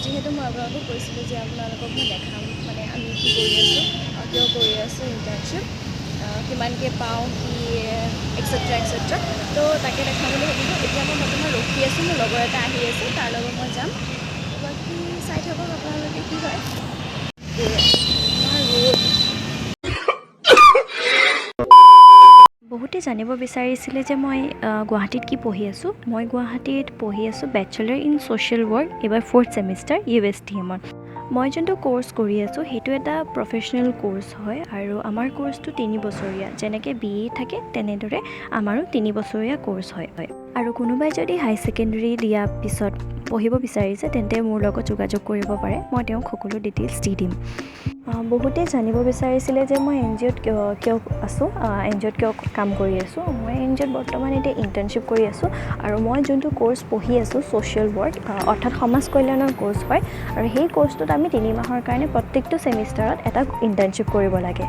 যিহেতু মই আপোনালোকক কৈছিলোঁ যে আপোনালোকক মই দেখাম মানে আমি কি কৰি আছোঁ, কিয় কৰি আছোঁ ইণ্টাৰ্ণশ্বিপ, কিমানকৈ পাওঁ, কি এক্সেট্ৰা এক্সেট্ৰা, তো তাকে দেখাবলৈ ভাবিলোঁ। এতিয়া মই বৰ্তমান ৰখি আছোঁ, মোৰ লগৰ এটা আহি আছে, তাৰ লগত মই যাম। বাকী চাই থাকক আপোনালোকে কি হয়। বহুতে জানিব বিচাৰিছিলে যে মই গুৱাহাটীত কি পঢ়ি আছোঁ। মই গুৱাহাটীত পঢ়ি আছোঁ বেচেলাৰ ইন ছ'চিয়েল ৱৰ্ক, এইবাৰ 4th ছেমিষ্টাৰ USTMত। মই যোনটো কোৰ্চ কৰি আছোঁ সেইটো এটা প্ৰফেচনেল কোৰ্চ হয় আৰু আমাৰ কোৰ্চটো 3 বছৰীয়া। যেনেকৈ BA থাকে তেনেদৰে আমাৰো 3 বছৰীয়া কোৰ্চ হয়। আৰু কোনোবাই যদি হাই ছেকেণ্ডেৰী দিয়াৰ পিছত পঢ়িব বিচাৰিছে তেন্তে মোৰ লগত যোগাযোগ কৰিব পাৰে, মই তেওঁক সকলো ডিটেইলছ দি দিম। বহুতে জানিব বিচাৰিছিলে যে মই NGOত কিয় আছোঁ, NGOত কিয় কাম কৰি আছোঁ। মই NGOত বৰ্তমান এতিয়া ইণ্টাৰ্ণশ্বিপ কৰি আছোঁ আৰু মই যোনটো কোৰ্চ পঢ়ি আছোঁ ছ'চিয়েল ৱৰ্ক, অৰ্থাৎ সমাজ কল্যাণৰ কোৰ্চ হয়। আৰু সেই কোৰ্চটোত আমি 3 মাহৰ কাৰণে প্ৰত্যেকটো ছেমিষ্টাৰত এটা ইণ্টাৰ্ণশ্বিপ কৰিব লাগে।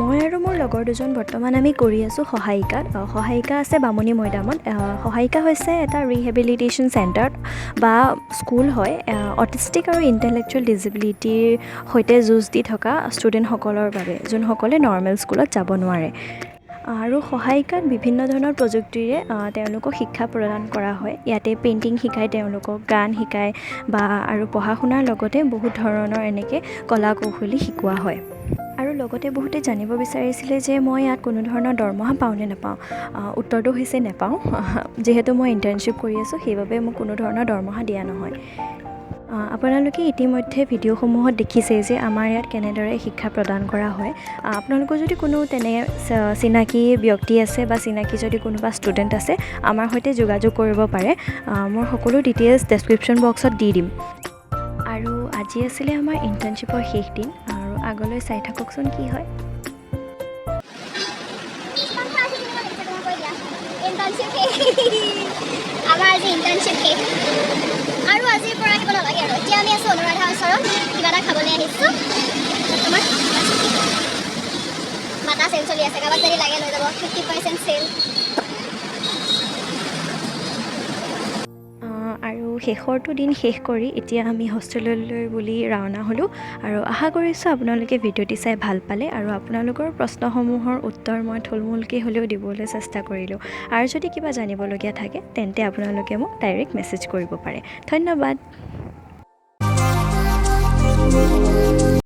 মই আৰু মোৰ লগৰ দুজন বৰ্তমান আমি কৰি আছোঁ সহায়িকাত। সহায়িকা আছে বামুনিমৈদামত। সহায়িকা হৈছে এটা ৰিহেবিলিটেশ্যন চেণ্টাৰ বা স্কুল হয়, অটিষ্টিক আৰু ইণ্টেলেকচুৱেল ডিজেবিলিটিৰ সৈতে যুঁজ দি থকা ষ্টুডেণ্টসকলৰ বাবে, যোনসকলে নৰ্মেল স্কুলত যাব নোৱাৰে। আৰু সহায়িকাত বিভিন্ন ধৰণৰ প্ৰযুক্তিৰে তেওঁলোকক শিক্ষা প্ৰদান কৰা হয়। ইয়াতে পেইণ্টিং শিকায়, তেওঁলোকক গান শিকায় বা আৰু পঢ়া শুনাৰ লগতে বহুত ধৰণৰ এনেকৈ কলা কৌশলী শিকোৱা হয়। আৰু লগতে বহুতে জানিব বিচাৰিছিলে যে মই ইয়াত কোনো ধৰণৰ দৰমহা পাওঁ নে নাপাওঁ। উত্তৰটো হৈছে নেপাওঁ। যিহেতু মই ইণ্টাৰ্ণশ্বিপ কৰি আছোঁ সেইবাবে মোক কোনো ধৰণৰ দৰমহা দিয়া নহয়। আপোনালোকে ইতিমধ্যে ভিডিঅ'সমূহত দেখিছে যে আমাৰ ইয়াত কেনেদৰে শিক্ষা প্ৰদান কৰা হয়। আপোনালোকৰ যদি কোনো তেনে চিনাকি ব্যক্তি আছে বা চিনাকি যদি কোনোবা ষ্টুডেণ্ট আছে, আমাৰ সৈতে যোগাযোগ কৰিব পাৰে। মোৰ সকলো ডিটেইলছ ডেছক্ৰিপশ্যন বক্সত দি দিম। আৰু আজি আছিলে আমাৰ ইণ্টাৰ্ণশ্বিপৰ শেষ দিন আৰু আগলৈ চাই থাককচোন কি হয়। আমাৰ আজি ইণ্টাৰ্ণশ্বিপ শেষ আৰু আজিৰ পৰা আহিব নালাগে আৰু। এতিয়া আমি আছোঁ অনুৰাধাৰ ওচৰত, কিবা এটা খাবলৈ আহিছোঁ। তোমাৰ বাটা চেল চলি আছে, কাৰোবাক যদি লাগে লৈ যাব, 50% চেল। আৰু শেষৰটো দিন শেষ কৰি এতিয়া আমি হোষ্টেললৈ বুলি ৰাওনা হ'লোঁ। আৰু আশা কৰিছোঁ আপোনালোকে ভিডিঅ'টি চাই ভাল পালে আৰু আপোনালোকৰ প্ৰশ্নসমূহৰ উত্তৰ মই থুলমূলকৈ হ'লেও দিবলৈ চেষ্টা কৰিলোঁ। আৰু যদি কিবা জানিবলগীয়া থাকে তেন্তে আপোনালোকে মোক ডাইৰেক্ট মেছেজ কৰিব পাৰে। ধন্যবাদ।